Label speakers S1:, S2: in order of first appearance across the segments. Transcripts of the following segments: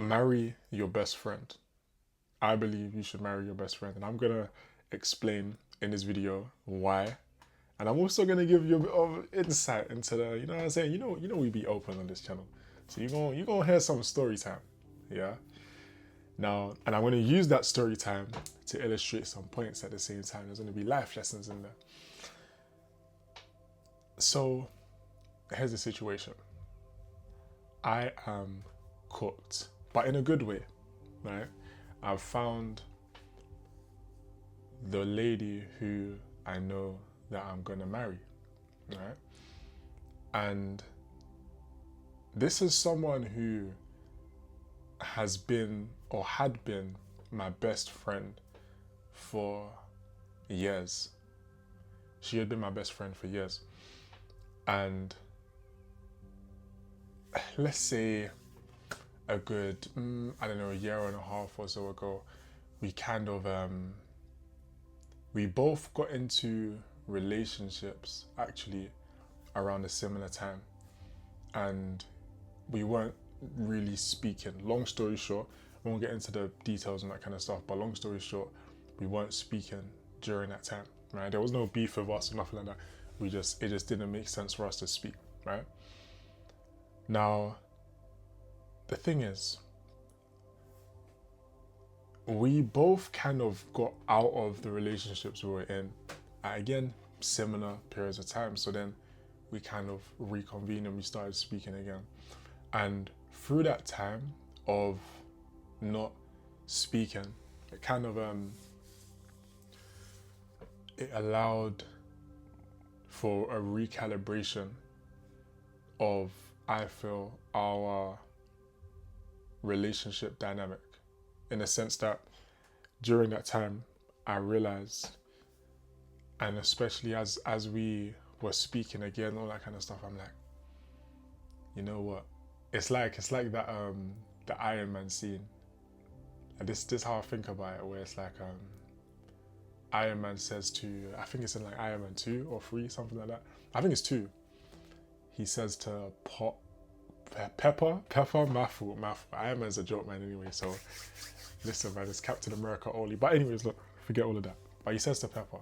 S1: marry your best friend. I believe you should marry your best friend, and I'm gonna explain in this video why. And I'm also gonna give you a bit of insight into the, you know what I'm saying? We be open on this channel, so you gonna hear some story time, yeah. Now, and I'm gonna use that story time to illustrate some points at the same time. There's gonna be life lessons in there. So, here's the situation. I am cooked, but in a good way, right? I've found the lady who I know that I'm gonna marry, right? And this is someone who has been or had been my best friend for years. She had been my best friend for years. And let's say a good, I don't know, a year and a half or so ago, we kind of, we both got into relationships actually around a similar time. And we weren't really speaking. Long story short, we won't get into the details and that kind of stuff, but long story short, we weren't speaking during that time, right? There was no beef with us or nothing like that. It just didn't make sense for us to speak, right? Now, the thing is, we both kind of got out of the relationships we were in at, again, similar periods of time. So then we kind of reconvened and we started speaking again. And through that time of not speaking, it kind of it allowed for a recalibration of, I feel, our relationship dynamic, in the sense that during that time I realized, and especially as we were speaking again, all that kind of stuff, I'm like, you know what? It's like that the Iron Man scene. And this is how I think about it, where it's like Iron Man says to, I think it's in like Iron Man 2 or 3, something like that. I think it's 2. He says to Pepper, mouthful. Iron Man's a joke, man, anyway, so listen, man, it's Captain America only. But anyways, look, forget all of that. But he says to Pepper,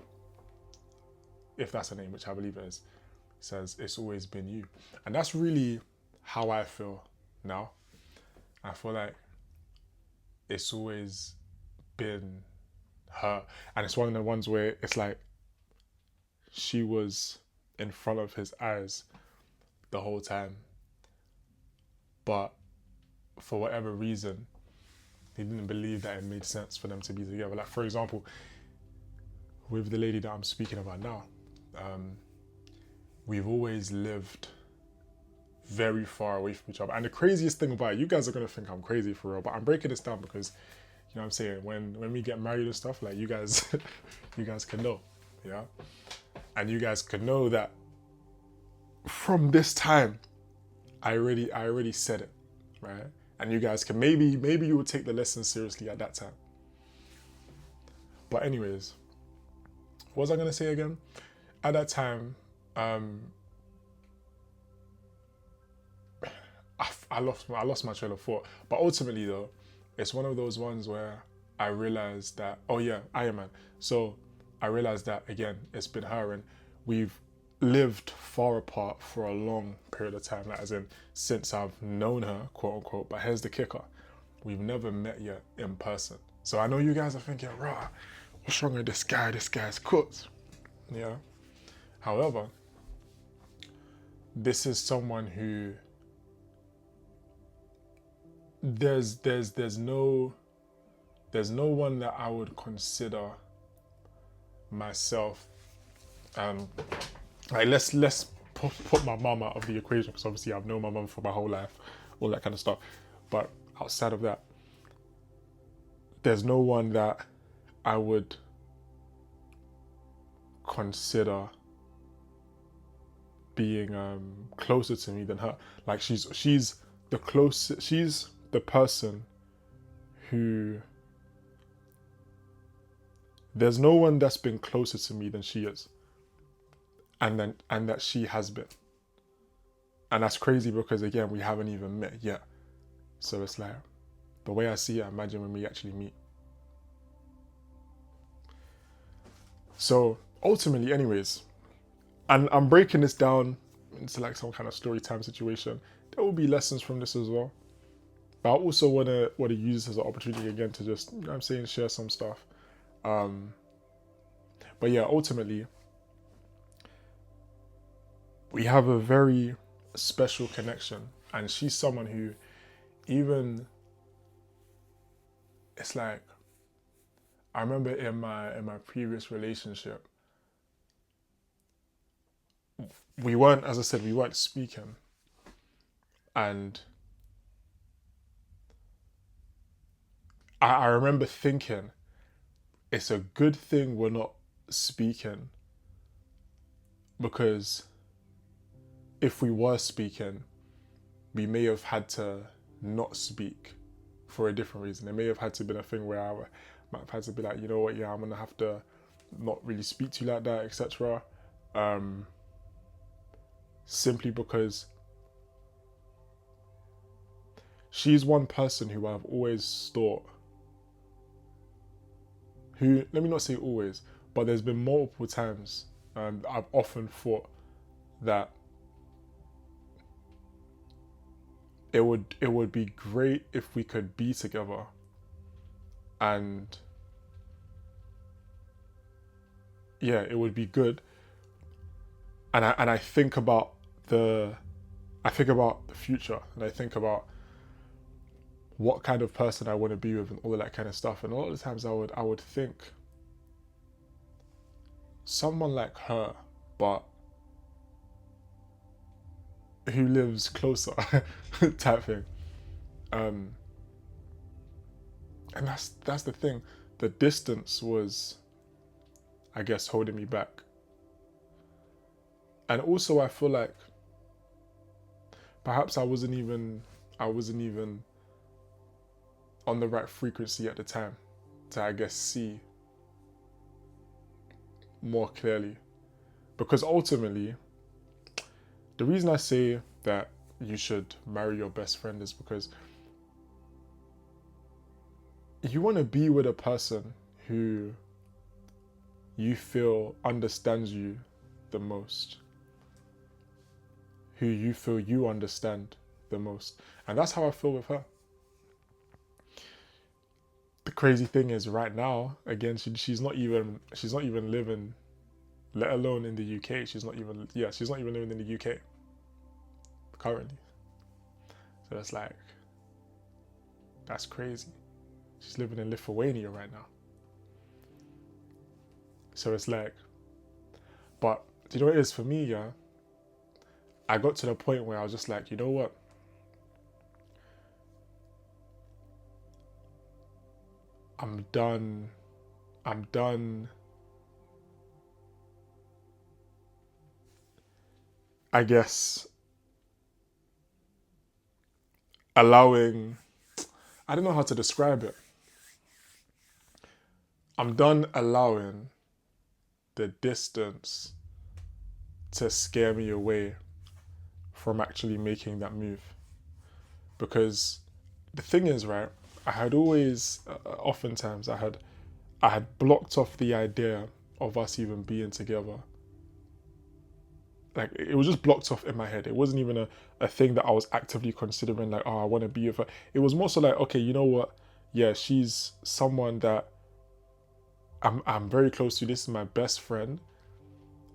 S1: if that's her name, which I believe it is, he says, it's always been you. And that's really how I feel now. I feel like it's always been her. And it's one of the ones where it's like she was in front of his eyes the whole time. But for whatever reason, he didn't believe that it made sense for them to be together. Like, for example, with the lady that I'm speaking about now, we've always lived very far away from each other. And the craziest thing about it, you guys are gonna think I'm crazy for real, but I'm breaking this down because, you know what I'm saying, when we get married and stuff, like, you guys you guys can know, yeah? And you guys can know that from this time, I already said it, right? And you guys can, maybe you would take the lesson seriously at that time. But anyways, what was I gonna say again? At that time, I lost my train of thought. But ultimately, though, it's one of those ones where I realized that, oh yeah, Iron Man. So I realized that, again, it's been her, and we've lived far apart for a long period of time, like, as in since I've known her, quote unquote. But here's the kicker: we've never met yet in person. So I know you guys are thinking, rah, what's wrong with this guy? This guy's cooked. Yeah. However, this is someone who there's no one that I would consider myself, like, let's put my mum out of the equation, because obviously I've known my mum for my whole life, all that kind of stuff. But outside of that, there's no one that I would consider being closer to me than her. Like, she's the closest, she's the person who, there's no one that's been closer to me than she is, and that she has been. And that's crazy because, again, we haven't even met yet. So it's like, the way I see it, I imagine when we actually meet. So ultimately, anyways, and I'm breaking this down into like some kind of story time situation. There will be lessons from this as well. But I also wanna use this as an opportunity again to just, you know what I'm saying, share some stuff. But yeah, ultimately, we have a very special connection, and she's someone who, even, it's like, I remember in my previous relationship, we weren't, as I said, we weren't speaking, and I remember thinking, it's a good thing we're not speaking, because if we were speaking, we may have had to not speak for a different reason. It may have had to been a thing where I might have had to be like, you know what, yeah, I'm gonna have to not really speak to you like that, etc. Simply because she's one person who I've always thought, who, let me not say always, but there's been multiple times I've often thought that it would be great if we could be together, and yeah, it would be good. And I think about the future, and I think about what kind of person I want to be with and all of that kind of stuff. And a lot of the times I would think someone like her, but who lives closer type thing. And that's the thing. The distance was, I guess, holding me back. And also I feel like perhaps I wasn't even on the right frequency at the time to, I guess, see more clearly. Because ultimately, the reason I say that you should marry your best friend is because you want to be with a person who you feel understands you the most, who you feel you understand the most. And that's how I feel with her. The crazy thing is, right now, again, she's not even living, let alone in the UK. She's not even living in the UK currently. So it's like, that's crazy. She's living in Lithuania right now. So it's like, but do you know what it is for me, yeah? I got to the point where I was just like, you know what? I'm done, I guess, allowing, I don't know how to describe it. I'm done allowing the distance to scare me away from actually making that move. Because the thing is, right, I had always, oftentimes, I had blocked off the idea of us even being together. Like, it was just blocked off in my head. It wasn't even a thing that I was actively considering, like, oh, I want to be with her. It was more so like, okay, you know what? Yeah, she's someone that I'm very close to. This is my best friend.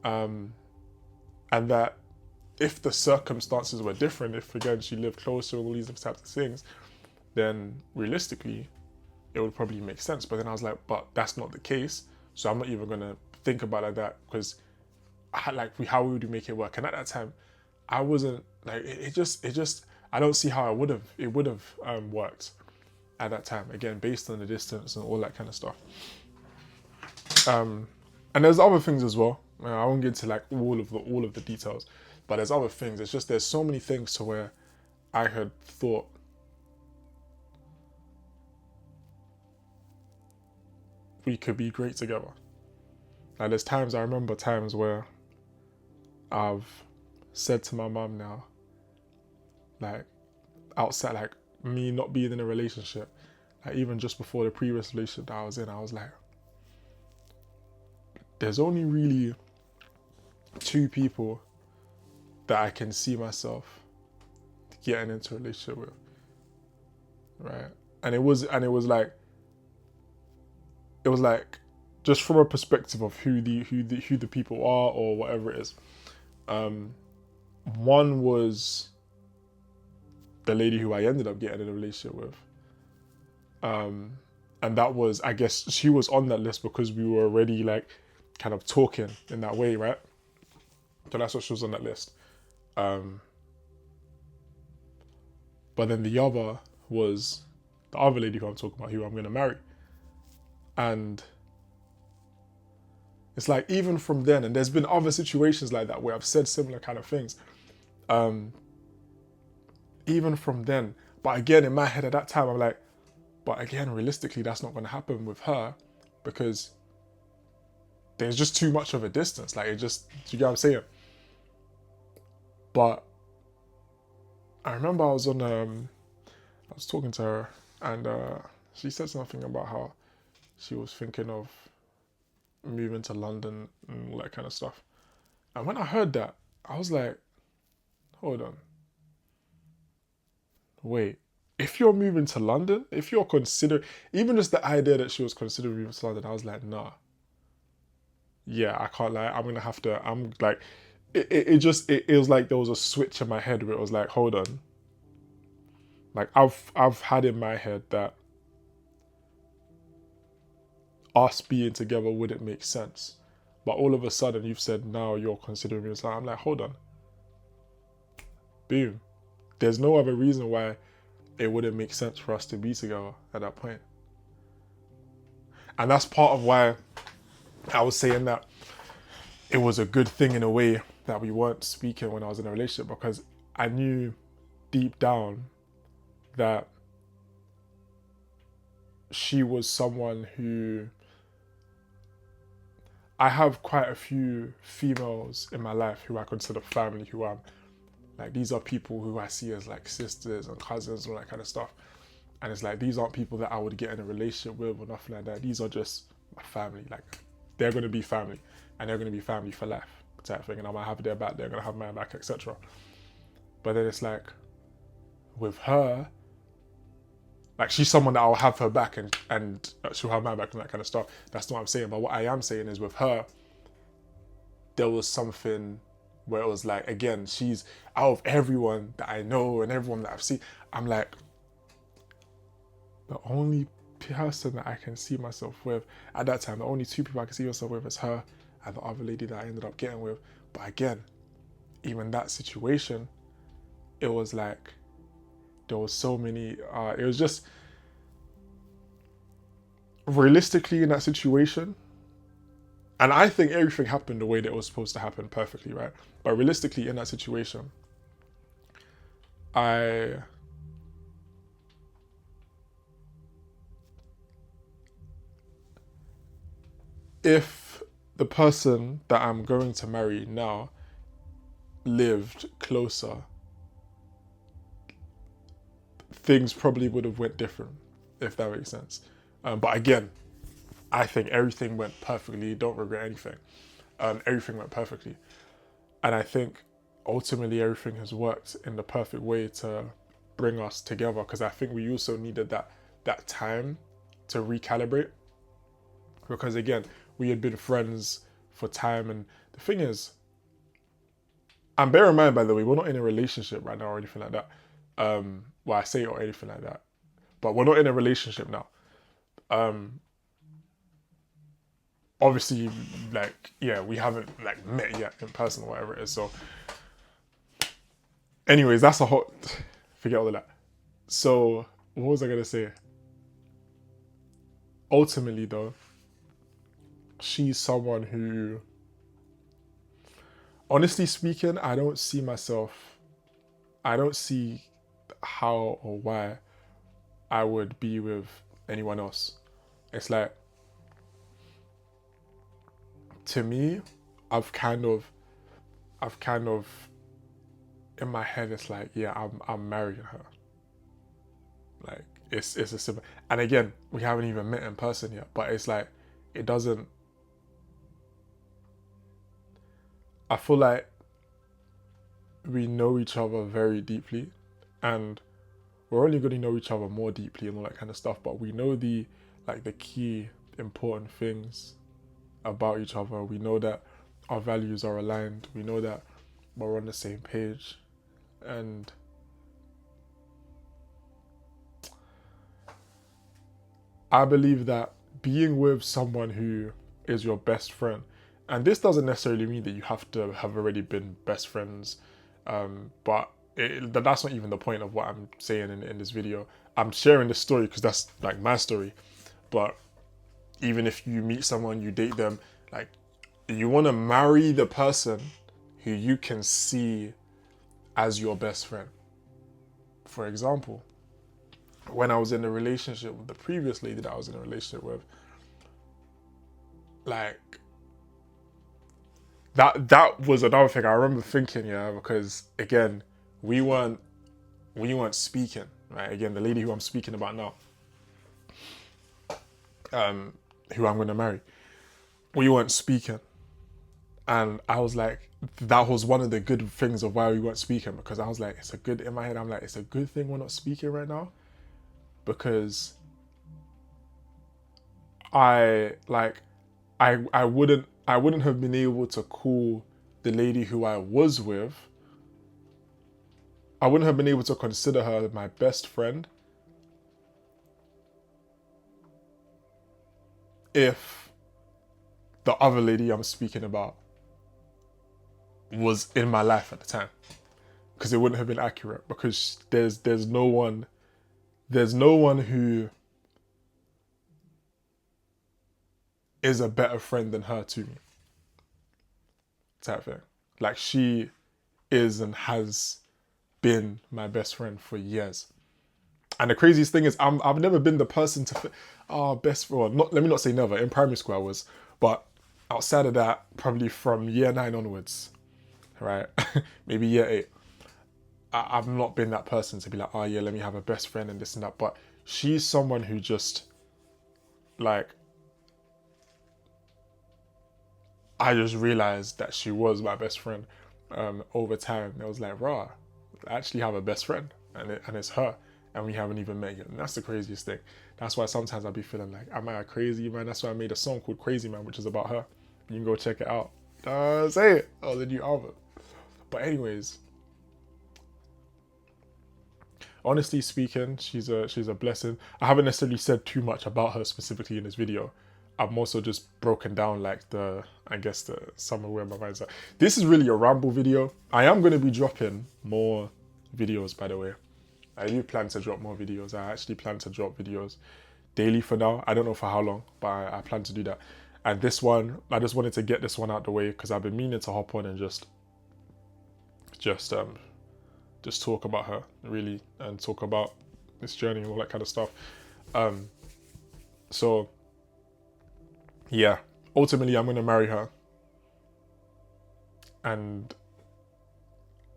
S1: And that if the circumstances were different, if again she lived closer, all these types of things, then realistically, it would probably make sense. But then I was like, but that's not the case. So I'm not even gonna think about it like that, because how would we make it work? And at that time, I wasn't like, it just I don't see how it would have worked at that time. Again, based on the distance and all that kind of stuff. And there's other things as well. I won't get into like all of the details, but there's other things. It's just there's so many things to where I had thought we could be great together. Like, there's times, I remember times where I've said to my mum now, like outside, like me not being in a relationship, like even just before the previous relationship that I was in, I was like, there's only really two people that I can see myself getting into a relationship with, right? And it was like just from a perspective of who the people are or whatever it is. One was the lady who I ended up getting in a relationship with. And that was, I guess, she was on that list because we were already like kind of talking in that way, right? So that's what she was on that list. But then the other was the other lady who I'm talking about, who I'm going to marry. And it's like, even from then, and there's been other situations like that where I've said similar kind of things. Even from then, but again, in my head at that time, I'm like, but again, realistically, that's not going to happen with her because there's just too much of a distance. Like, do you get what I'm saying? But I remember I was talking to her, and she said something about how she was thinking of moving to London and all that kind of stuff. And when I heard that, I was like, hold on. Wait, if you're moving to London, if you're considering, even just the idea that she was considering moving to London, I was like, nah. Yeah, I can't lie. I'm going to have to, I'm like, it was like there was a switch in my head where it was like, hold on. Like, I've had in my head that us being together wouldn't make sense. But all of a sudden you've said, now you're considering moving to London. I'm like, hold on. Boom. There's no other reason why it wouldn't make sense for us to be together at that point. And that's part of why I was saying that it was a good thing in a way that we weren't speaking when I was in a relationship, because I knew deep down that she was someone who, I have quite a few females in my life who I consider family, who I'm like, these are people who I see as like sisters and cousins and all that kind of stuff. And it's like, these aren't people that I would get in a relationship with or nothing like that. These are just my family. Like, they're going to be family, and they're going to be family for life type thing. And I'm going to have their back, they're going to have my back, etc. But then it's like, with her, like, she's someone that I'll have her back and she'll have my back and that kind of stuff. That's not what I'm saying. But what I am saying is, with her, there was something where it was like, again, she's out of everyone that I know and everyone that I've seen, I'm like, the only person that I can see myself with at that time, the only two people I can see myself with is her and the other lady that I ended up getting with. But again, even that situation, it was like, there was so many, it was just, realistically in that situation, and I think everything happened the way that it was supposed to happen perfectly, right? But realistically in that situation, if the person that I'm going to marry now lived closer, things probably would have went different, if that makes sense. But again, I think everything went perfectly. Don't regret anything. Everything went perfectly. And I think ultimately everything has worked in the perfect way to bring us together, because I think we also needed that time to recalibrate. Because again, we had been friends for time, and the thing is, and bear in mind, by the way, we're not in a relationship right now or anything like that. Well, I say or anything like that, but we're not in a relationship now. Obviously, like, yeah, we haven't like met yet in person or whatever it is. So, anyways, that's a hot. Forget all of that. So, what was I gonna say? Ultimately, though, she's someone who, honestly speaking, I don't see how or why I would be with anyone else. It's like, to me, I've kind of in my head, it's like, yeah, I'm marrying her. Like it's a simple. And again, we haven't even met in person yet, but it's like it doesn't. I feel like we know each other very deeply, and we're only going to know each other more deeply and all that kind of stuff. But we know the key important things about each other. We know that our values are aligned. We know that we're on the same page, and I believe that being with someone who is your best friend, and this doesn't necessarily mean that you have to have already been best friends, but that's not even the point of what I'm saying in this video. I'm sharing this story because that's like my story. But even if you meet someone, you date them, like you want to marry the person who you can see as your best friend. For example, when I was in a relationship with the previous lady that I was in a relationship with, like that was another thing I remember thinking, yeah, because again, we weren't speaking, right? Again, the lady who I'm speaking about now, who I'm gonna marry, we weren't speaking. And I was like, that was one of the good things of why we weren't speaking, because I was like, it's a good, in my head, I'm like, it's a good thing we're not speaking right now, because I like I wouldn't have been able to call the lady who I was with, I wouldn't have been able to consider her my best friend if the other lady I'm speaking about was in my life at the time, because it wouldn't have been accurate, because there's no one who is a better friend than her to me, type thing. Like she is and has been my best friend for years. And the craziest thing is I've never been the person to best friend, well, not, let me not say never. In primary school I was, but outside of that, probably from year 9 onwards, right? Maybe year 8, I've not been that person to be like, oh yeah, let me have a best friend and this and that. But she's someone who just, like, I just realized that she was my best friend over time. It was like, rah, I actually have a best friend, and it's her, and we haven't even met yet. And that's the craziest thing. That's why sometimes I'll be feeling like, am I a crazy man? That's why I made a song called Crazy Man, which is about her. You can go check it out. Say it. Oh, the new album. But anyways, honestly speaking, she's a blessing. I haven't necessarily said too much about her specifically in this video. I'm also just broken down like the some of where my mind's at. This is really a ramble video. I am going to be dropping more videos, by the way. I do plan to drop more videos. I actually plan to drop videos daily for now. I don't know for how long, but I plan to do that. And this one, I just wanted to get this one out the way because I've been meaning to hop on and just talk about her, really, and talk about this journey and all that kind of stuff. So yeah, ultimately I'm going to marry her, and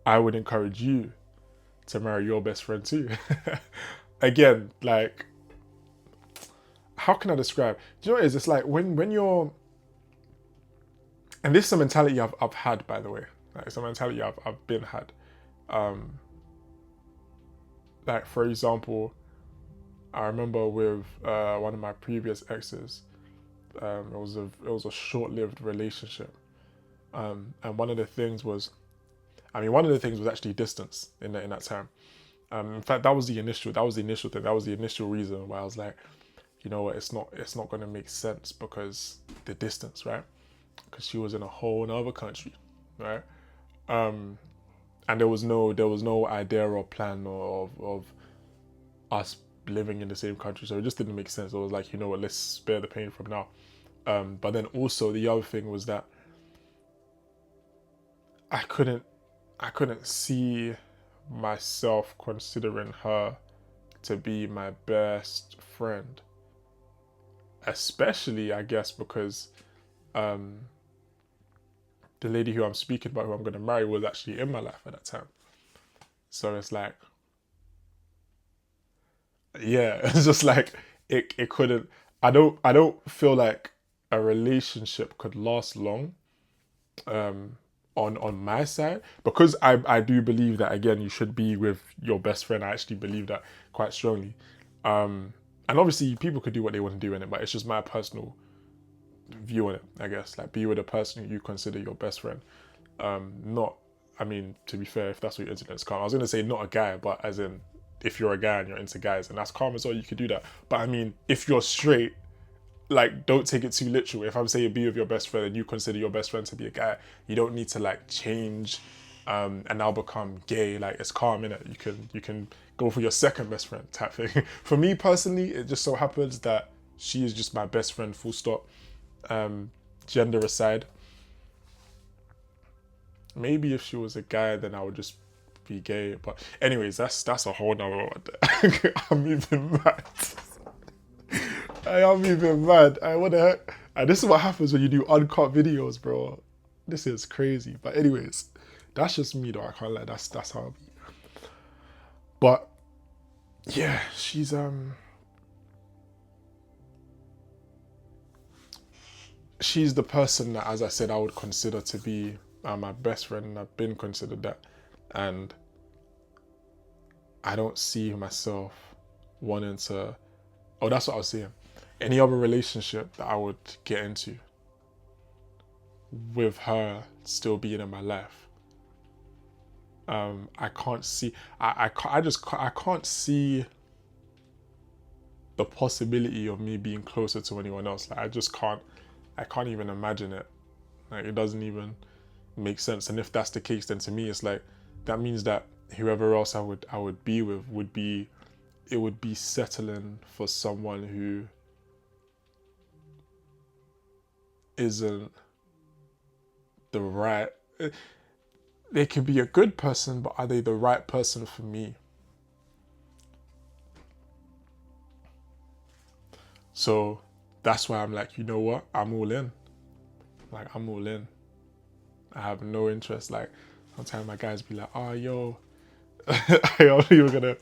S1: I would encourage you to marry your best friend too. Again, like, how can I describe? Do you know what it is? It's like when you're, and this is a mentality I've had, by the way. Like, it's a mentality I've been had. Like, for example, I remember with one of my previous exes, it was a short-lived relationship, and one of the things was actually distance in that time. In fact, that was the initial thing. That was the initial reason why I was like, you know what, it's not going to make sense because the distance, right? Because she was in a whole other country, right? And there was no idea or plan of us living in the same country, so it just didn't make sense. I was like, you know what, let's spare the pain from now. But then also the other thing was that I couldn't see myself considering her to be my best friend, especially, I guess, because the lady who I'm speaking about, who I'm going to marry, was actually in my life at that time. So it's like, yeah, it's just like it couldn't. I don't feel like a relationship could last long um on my side, because I do believe that, again, you should be with your best friend. I actually believe that quite strongly. And obviously people could do what they want to do in it, but it's just my personal view on it, I guess. Like, be with a person you consider your best friend. Not, I mean, to be fair, if that's what your internet's calm, I was gonna say not a guy, but as in, if you're a guy and you're into guys and that's calm as well, you could do that. But I mean, if you're straight, like, don't take it too literal. If I'm saying be with your best friend and you consider your best friend to be a guy, you don't need to like change and now become gay. Like, it's calm, innit? You can go for your second best friend type thing. For me personally, it just so happens that she is just my best friend, full stop. Gender aside. Maybe if she was a guy, then I would just be gay. But anyways, that's a whole nother one. I'm even mad. I am even mad. What the heck? And this is what happens when you do uncut videos, bro. This is crazy. But anyways, that's just me though. I can't lie. That's how I be. But yeah, she's the person that, as I said, I would consider to be my best friend, and I've been considered that. And I don't see myself wanting to. Oh, that's what I was saying. Any other relationship that I would get into with her still being in my life, I can't see. I can't see the possibility of me being closer to anyone else. Like, I just can't. I can't even imagine it. Like, it doesn't even make sense. And if that's the case, then to me, it's like, that means that whoever else I would be with would be, it would be settling for someone who isn't the right. They could be a good person, but are they the right person for me? So that's why I'm like, you know what? I'm all in. Like, I'm all in. I have no interest. Like, sometimes my guys be like, oh, yo, I don't even gonna.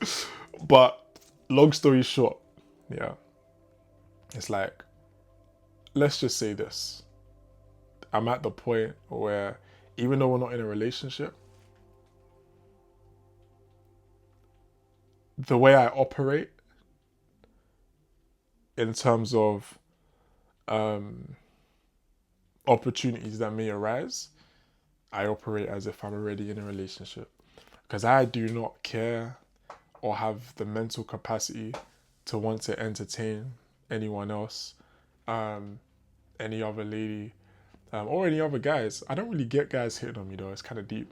S1: But long story short, yeah, it's like, let's just say this. I'm at the point where, even though we're not in a relationship, the way I operate in terms of um, opportunities that may arise, I operate as if I'm already in a relationship. Because I do not care or have the mental capacity to want to entertain anyone else, um, any other lady, or any other guys. I don't really get guys hitting on me though. It's kind of deep.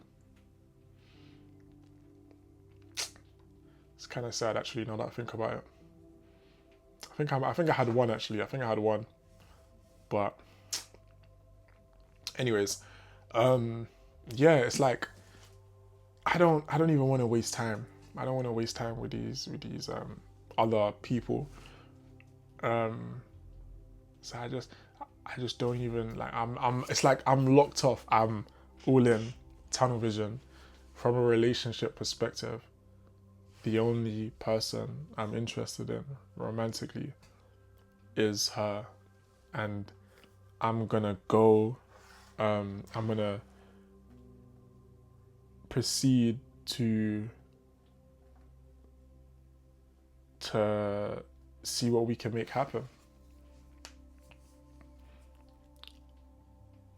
S1: It's kind of sad actually. Now that I think about it, I think I had one actually. I think I had one, but anyways, yeah, it's like, I don't even want to waste time. I don't want to waste time with these other people. Um, so I just don't even like. It's like I'm locked off. I'm all in, tunnel vision. From a relationship perspective, the only person I'm interested in romantically is her, and I'm gonna go. I'm gonna proceed to see what we can make happen.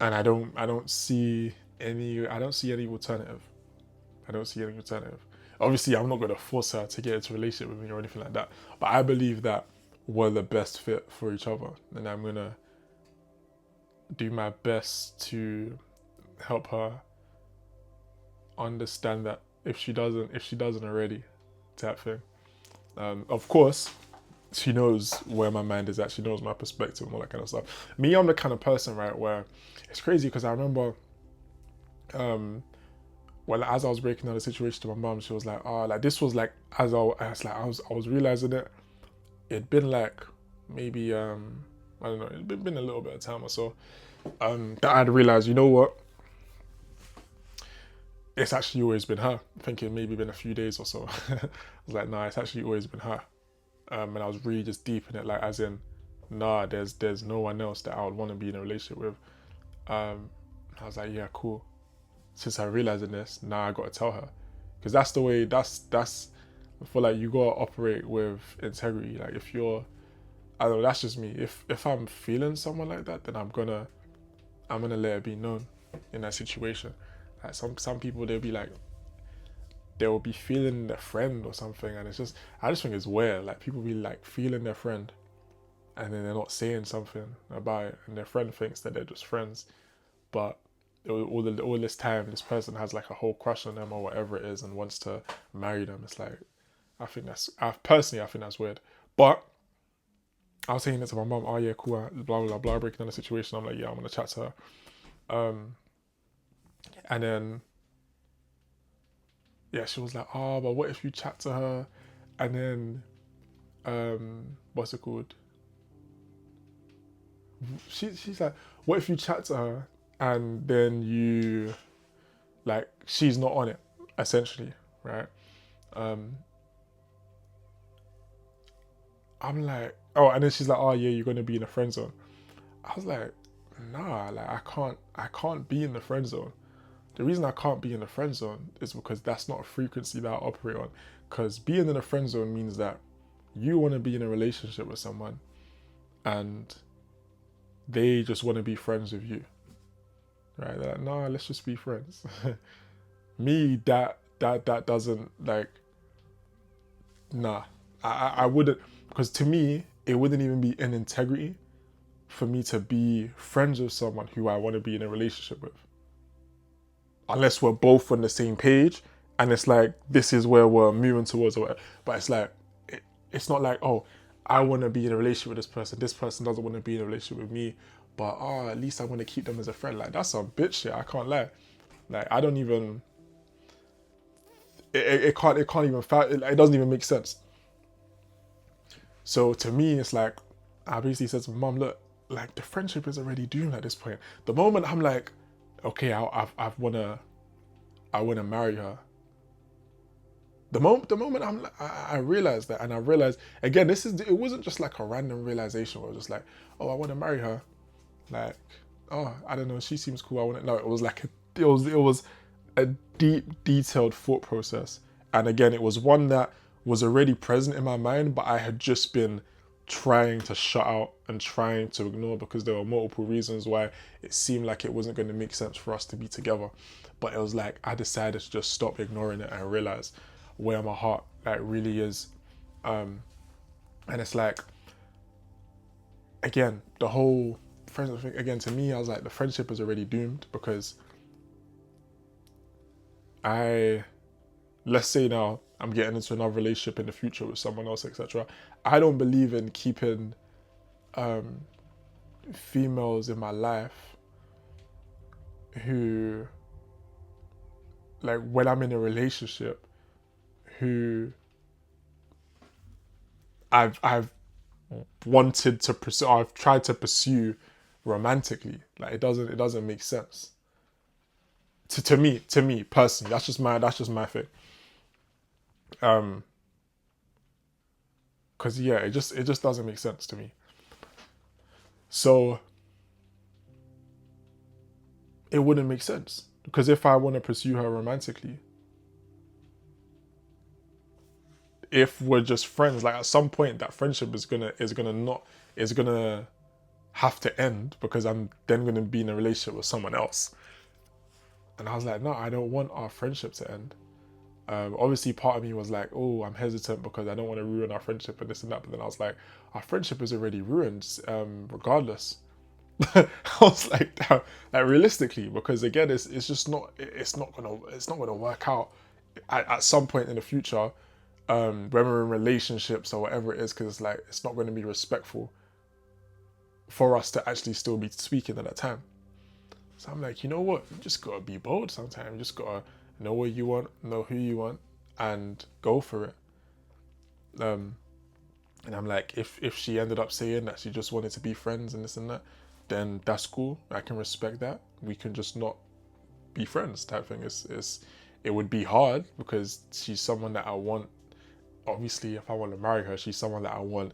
S1: And I don't see any alternative. I don't see any alternative. Obviously, I'm not gonna force her to get into a relationship with me or anything like that. But I believe that we're the best fit for each other, and I'm gonna do my best to help her understand that, if she doesn't already, type thing. Of course, she knows where my mind is at. She knows my perspective and all that kind of stuff. Me, I'm the kind of person, right, where it's crazy because I remember, well, as I was breaking down the situation to my mom, she was like, "Oh, like this was like I was realizing it. It'd been like maybe I don't know, it'd been a little bit of time or so that I'd realized, you know what, it's actually always been her. I think it maybe been a few days or so. I was like, nah, it's actually always been her. And I was really just deep in it, like as in, nah, there's no one else that I would want to be in a relationship with. I was like, yeah, cool. Since I realizing this, now I gotta tell her, because that's the way. That's. I feel like you gotta operate with integrity. Like if you're, I don't know, that's just me. If I'm feeling someone like that, then I'm gonna let it be known in that situation. Like some people, they'll be like, they'll be feeling their friend or something, and it's just, I just think it's weird. Like people be like feeling their friend, and then they're not saying something about it, and their friend thinks that they're just friends, but all this time this person has like a whole crush on them or whatever it is and wants to marry them. It's like, I think that's weird. But I was saying it to my mom. Oh yeah, cool. Blah blah blah. Breaking down the situation. I'm like, yeah, I'm gonna chat to her. And then yeah, she was like, oh, but what if you chat to her, and then what's it called? She's like, what if you chat to her and then you, like, she's not on it, essentially, right? Um, I'm like, oh, and then she's like, oh yeah, you're gonna be in a friend zone. I was like, nah, like I can't be in the friend zone. The reason I can't be in the friend zone is because that's not a frequency that I operate on. Because being in a friend zone means that you want to be in a relationship with someone and they just want to be friends with you, right? They're like, nah, let's just be friends. Me, that doesn't, like, nah. I wouldn't, because to me, it wouldn't even be an integrity for me to be friends with someone who I want to be in a relationship with. Unless we're both on the same page and it's like, this is where we're moving towards or whatever. But it's like, it's not like, oh, I want to be in a relationship with this person doesn't want to be in a relationship with me, but oh, at least I want to keep them as a friend. Like, that's some bitch shit, I can't lie. Like, I don't even, it can't even, it doesn't even make sense. So to me, it's like, I basically said to my mom, look, like the friendship is already doomed at this point. The moment I'm like, okay, I wanna marry her. The moment I realized that, and I realized again, it wasn't just like a random realization where it was just like, oh, I want to marry her, like, oh, I don't know, she seems cool, I want to. No, it was like it was a deep, detailed thought process, and again, it was one that was already present in my mind, but I had just been trying to shut out and trying to ignore because there were multiple reasons why it seemed like it wasn't going to make sense for us to be together. But it was like I decided to just stop ignoring it and realize where my heart like really is. And it's like, again, the whole friendship thing, again, to me, I was like, the friendship is already doomed because let's say now I'm getting into another relationship in the future with someone else, etc. I don't believe in keeping females in my life who, like, when I'm in a relationship, who I've wanted to pursue, I've tried to pursue romantically. Like, it doesn't make sense to me personally. That's just my thing. Because yeah, it just doesn't make sense to me. So it wouldn't make sense because if I want to pursue her romantically, if we're just friends, like at some point that friendship is gonna have to end because I'm then gonna be in a relationship with someone else. And I was like, no, I don't want our friendship to end. Obviously, part of me was like, oh, I'm hesitant because I don't want to ruin our friendship and this and that. But then I was like, our friendship is already ruined, regardless. I was like, damn, like realistically, because again, it's just not, it's not gonna work out at some point in the future, when we're in relationships or whatever it is, because it's like it's not going to be respectful for us to actually still be speaking at that time. So I'm like, you know what? You just gotta be bold sometimes. You just gotta know what you want, know who you want, and go for it. And I'm like, if she ended up saying that she just wanted to be friends and this and that, then that's cool. I can respect that. We can just not be friends type thing. It would be hard because she's someone that I want obviously if I want to marry her, she's someone that I want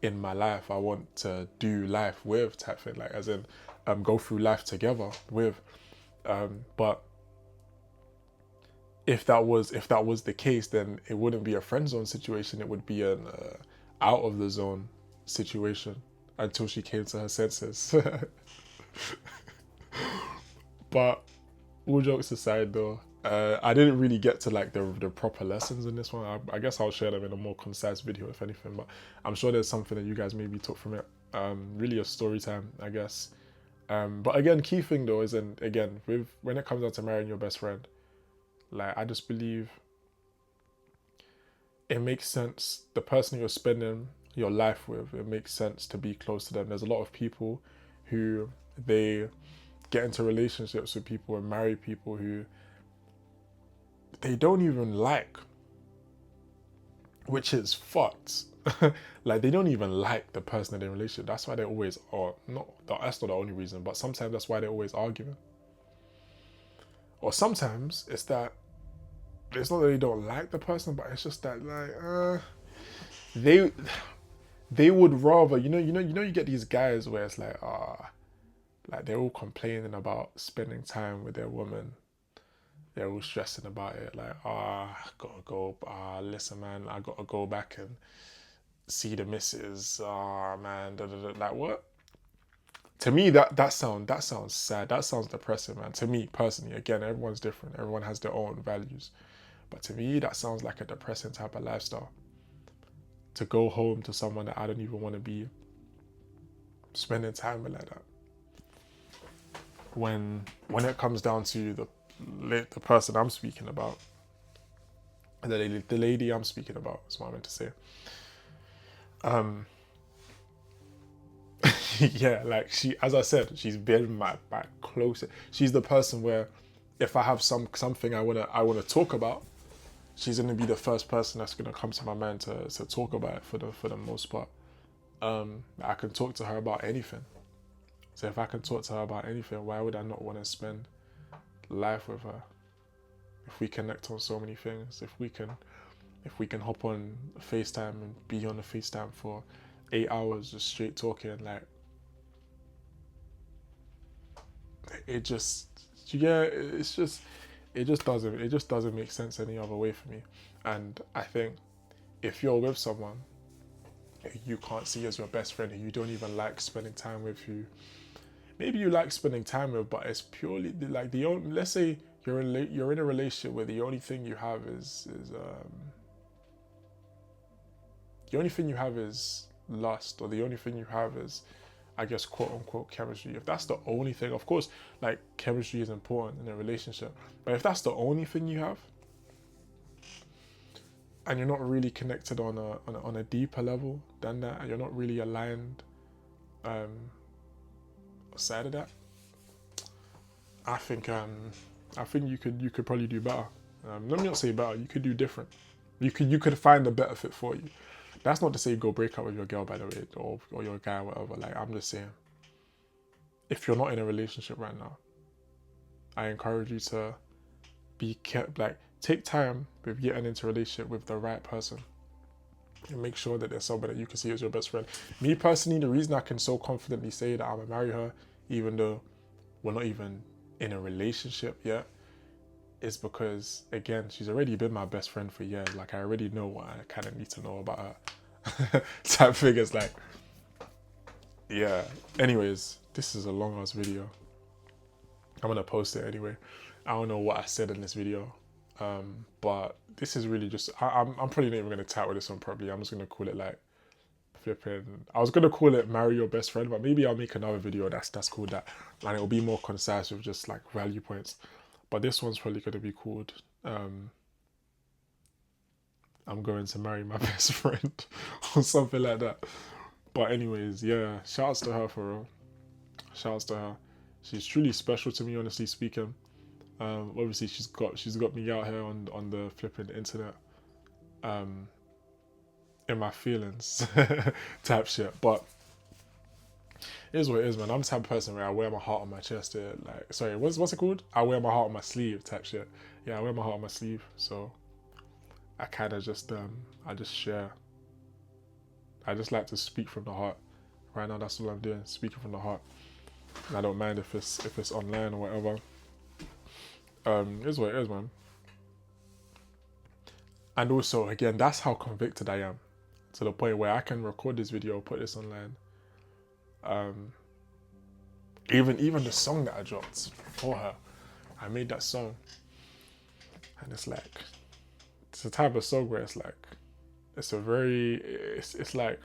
S1: in my life. I want to do life with, type thing, like as in go through life together with. But if that was the case, then it wouldn't be a friend zone situation. It would be an out of the zone situation until she came to her senses. But all jokes aside, though, I didn't really get to like the proper lessons in this one. I guess I'll share them in a more concise video, if anything. But I'm sure there's something that you guys maybe took from it. Really a story time, I guess. But again, key thing though is, and again, with when it comes down to marrying your best friend, like I just believe it makes sense. The person you're spending your life with, it makes sense to be close to them. There's a lot of people who they get into relationships with people and marry people who they don't even like, which is fucked. Like they don't even like the person in their relationship. That's why they always are not. That's not the only reason, but sometimes that's why they're always arguing. Or sometimes it's that it's not that they don't like the person, but it's just that like they would rather you get these guys where it's like like they're all complaining about spending time with their woman. They're all stressing about it, like I gotta go. Listen, man, I gotta go back and see the missus. Man, like what? To me, that sounds sad. That sounds depressing, man. To me personally, again, everyone's different. Everyone has their own values, but to me, that sounds like a depressing type of lifestyle. To go home to someone that I don't even want to be spending time with like that. When it comes down to the person I'm speaking about, the lady I'm speaking about, is what I meant to say. Yeah, like she, as I said, she's been my closest. She's the person where if I have something I wanna talk about, she's gonna be the first person that's gonna come to my mind to talk about it for the most part. I can talk to her about anything. So if I can talk to her about anything, why would I not want to spend life with her? If we connect on so many things, if we can hop on FaceTime and be on the FaceTime for 8 hours just straight talking, like it just doesn't make sense any other way for me. And I think if you're with someone you can't see as your best friend, who you don't even like spending time with, who maybe you like spending time with, but it's purely like the only, let's say you're in a relationship where the only thing you have is lust, or the only thing you have is, I guess, quote unquote chemistry. If that's the only thing, of course, like chemistry is important in a relationship, but if that's the only thing you have, and you're not really connected on a deeper level than that, and you're not really aligned aside of that, I think you could probably do better. Let me not say better. You could do different. You could find a better fit for you. That's not to say go break up with your girl, by the way, or your guy, or whatever. Like, I'm just saying, if you're not in a relationship right now, I encourage you to take time with getting into a relationship with the right person, and make sure that there's somebody that you can see as your best friend. Me personally, the reason I can so confidently say that I'm gonna marry her, even though we're not even in a relationship yet, is because, again, she's already been my best friend for years. Like, I already know what I kind of need to know about her. Type figures, like, yeah. Anyways, this is a long ass video. I'm gonna post it anyway. I don't know what I said in this video, but this is really just, I'm probably not even gonna title this one properly. I'm just gonna call it like flipping, I was gonna call it marry your best friend, but maybe I'll make another video that's called that, and it'll be more concise with just like value points. But this one's probably gonna be called I'm going to marry my best friend or something like that. But anyways, yeah, shouts to her for real. Shouts to her. She's truly special to me, honestly speaking. Obviously she's got me out here on the flipping internet, in my feelings type shit. But it is what it is, man. I'm the type of person where I wear my heart on my chest. Like, sorry, what's it called? I wear my heart on my sleeve type shit. Yeah, I wear my heart on my sleeve. So I kind of just I just share. I just like to speak from the heart. Right now, that's all I'm doing, speaking from the heart. And I don't mind if it's online or whatever. It's what it is, man. And also, again, that's how convicted I am, to the point where I can record this video, put this online. Even the song that I dropped for her, I made that song, and it's like, it's the type of song where it's like, it's a very, it's like,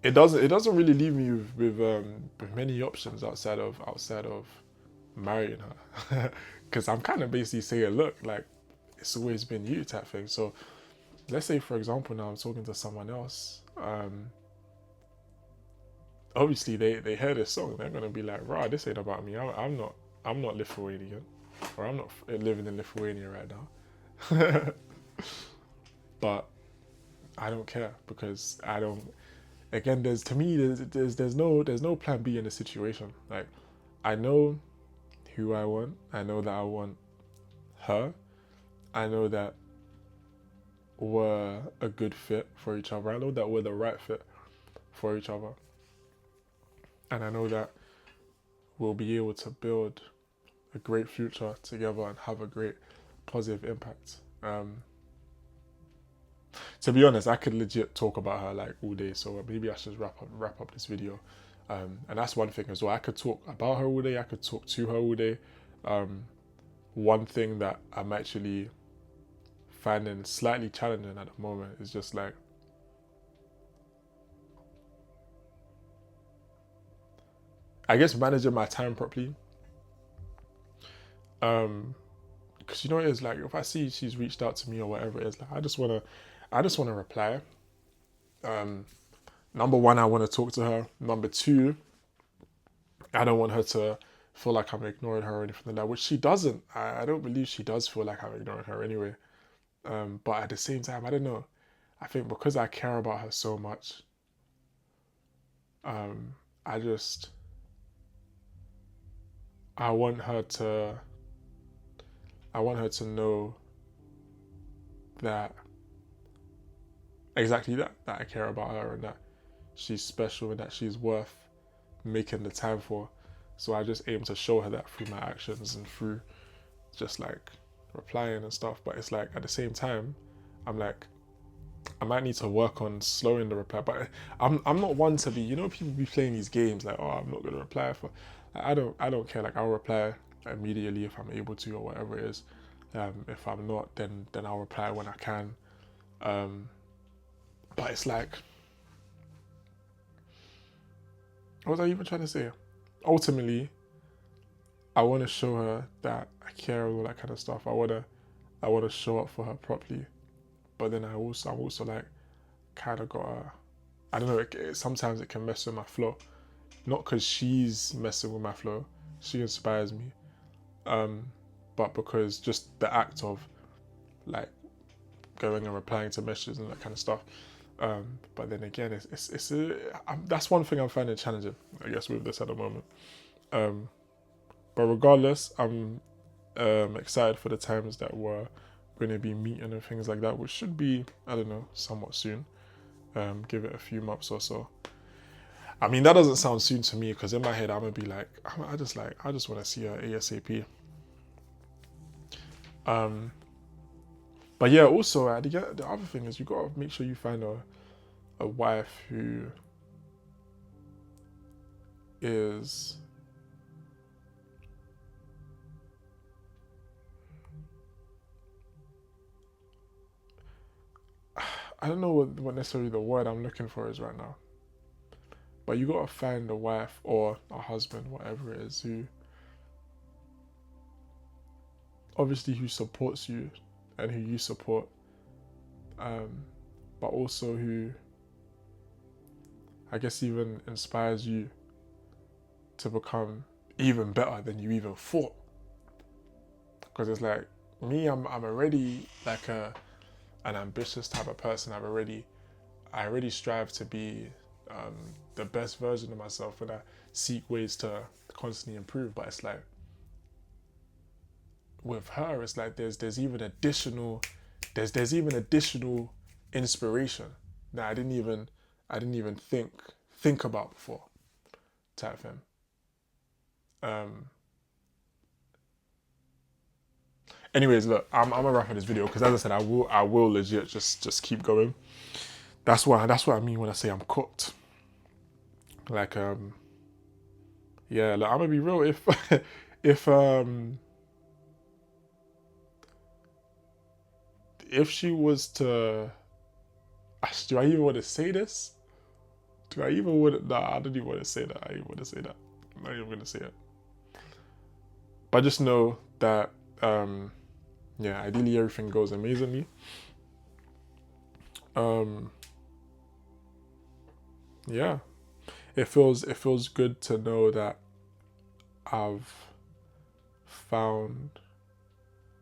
S1: it doesn't really leave me with many options outside of marrying her, because I'm kind of basically saying, look, like, it's always been you type thing. So let's say, for example, now I'm talking to someone else. Obviously they hear this song, they're gonna be like, "Rah, this ain't about me. I'm not Lithuanian, or I'm not living in Lithuania right now." But I don't care, because I don't. Again, there's no plan B in the situation. Like, I know who I want. I know that I want her. I know that we're a good fit for each other. I know that we're the right fit for each other. And I know that we'll be able to build a great future together and have a great positive impact. To be honest, I could legit talk about her like all day, so maybe I should wrap up this video. And that's one thing as well. I could talk about her all day. I could talk to her all day. One thing that I'm actually finding slightly challenging at the moment is just like, I guess, managing my time properly. Because you know it is, like, if I see she's reached out to me or whatever it is, like, I just wanna reply. Number one, I want to talk to her. Number two, I don't want her to feel like I'm ignoring her or anything like that, which she doesn't. I don't believe she does feel like I'm ignoring her anyway. But at the same time, I don't know. I think because I care about her so much, I just, I want her to, I want her to know that, exactly that I care about her, and that she's special, and that she's worth making the time for. So I just aim to show her that through my actions and through just like replying and stuff. But it's like, at the same time, I'm like, I might need to work on slowing the reply. But I'm not one to be, people be playing these games like, oh, I'm not gonna reply for. I don't care. Like, I'll reply immediately if I'm able to, or whatever it is. If I'm not, then I'll reply when I can. But it's like, what was I even trying to say? Ultimately, I want to show her that I care and all that kind of stuff. I want to show up for her properly. But then I'm also like, kind of gotta, I don't know, sometimes it can mess with my flow. Not because she's messing with my flow, she inspires me. But because just the act of like going and replying to messages and that kind of stuff. But then again, that's one thing I'm finding challenging, I guess, with this at the moment. But regardless, I'm excited for the times that we're going to be meeting and things like that, which should be, I don't know, somewhat soon. Give it a few months or so. I mean, that doesn't sound soon to me, because in my head I'm gonna be like, I just want to see her ASAP. But yeah, also the other thing is, you gotta make sure you find a wife who is, I don't know what necessarily the word I'm looking for is right now. But you gotta find a wife or a husband, whatever it is, who obviously who supports you and who you support, but also who, I guess, even inspires you to become even better than you even thought. Because it's like, me, I'm already like an ambitious type of person. I already strive to be the best version of myself, and I seek ways to constantly improve. But it's like, with her, it's like there's even additional inspiration that I didn't even think about before, type thing. Anyways, look, I'm gonna wrap up this video because, as I said, I will legit just keep going. That's what I mean when I say I'm cooked. Like, yeah, look, I'm gonna be real. If she was to, do I even want to say this? Do I even want to? Nah, I don't even want to say that. I don't even want to say that. I'm not even gonna say it. But just know that, yeah, ideally everything goes amazingly. Yeah, it feels good to know that I've found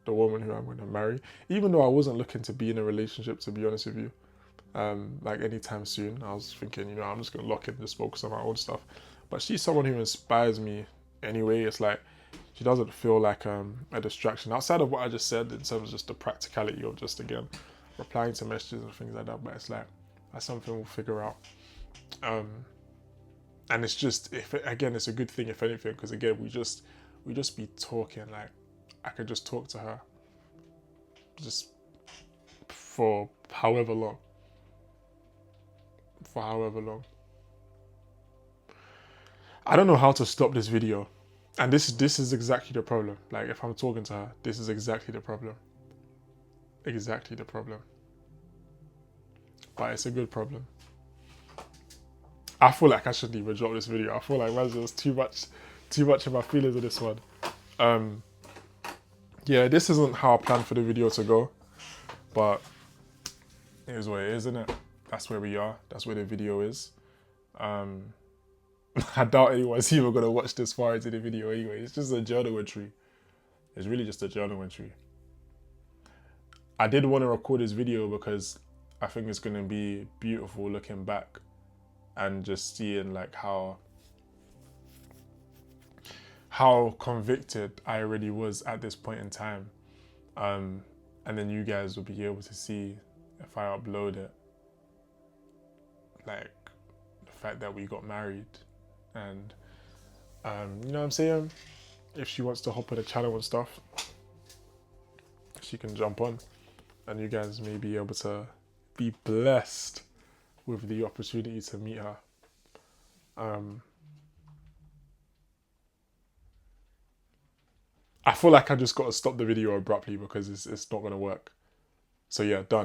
S1: the woman who I'm going to marry, even though I wasn't looking to be in a relationship, to be honest with you, like anytime soon. I was thinking, you know, I'm just going to lock in, just focus on my own stuff. But she's someone who inspires me anyway. It's like she doesn't feel like a distraction outside of what I just said in terms of just the practicality of just, again, replying to messages and things like that. But it's like, that's something we'll figure out. And it's just, again, it's a good thing if anything, because again, we just be talking. Like, I could just talk to her just for however long. I don't know how to stop this video. And this is exactly the problem. Like, if I'm talking to her, this is exactly the problem. Exactly the problem. But it's a good problem. I feel like I shouldn't even drop this video. I feel like there's too much of my feelings in this one. Yeah, this isn't how I planned for the video to go, but it is what it is, isn't it? That's where we are. That's where the video is. I doubt anyone's even gonna watch this far into the video anyway. It's just a journal entry. It's really just a journal entry. I did want to record this video because I think it's gonna be beautiful looking back and just seeing like how convicted I already was at this point in time. And then you guys will be able to see, if I upload it, like the fact that we got married. And you know what I'm saying? If she wants to hop on the channel and stuff, she can jump on, and you guys may be able to be blessed with the opportunity to meet her. I feel like I just got to stop the video abruptly because it's not going to work. So yeah, done.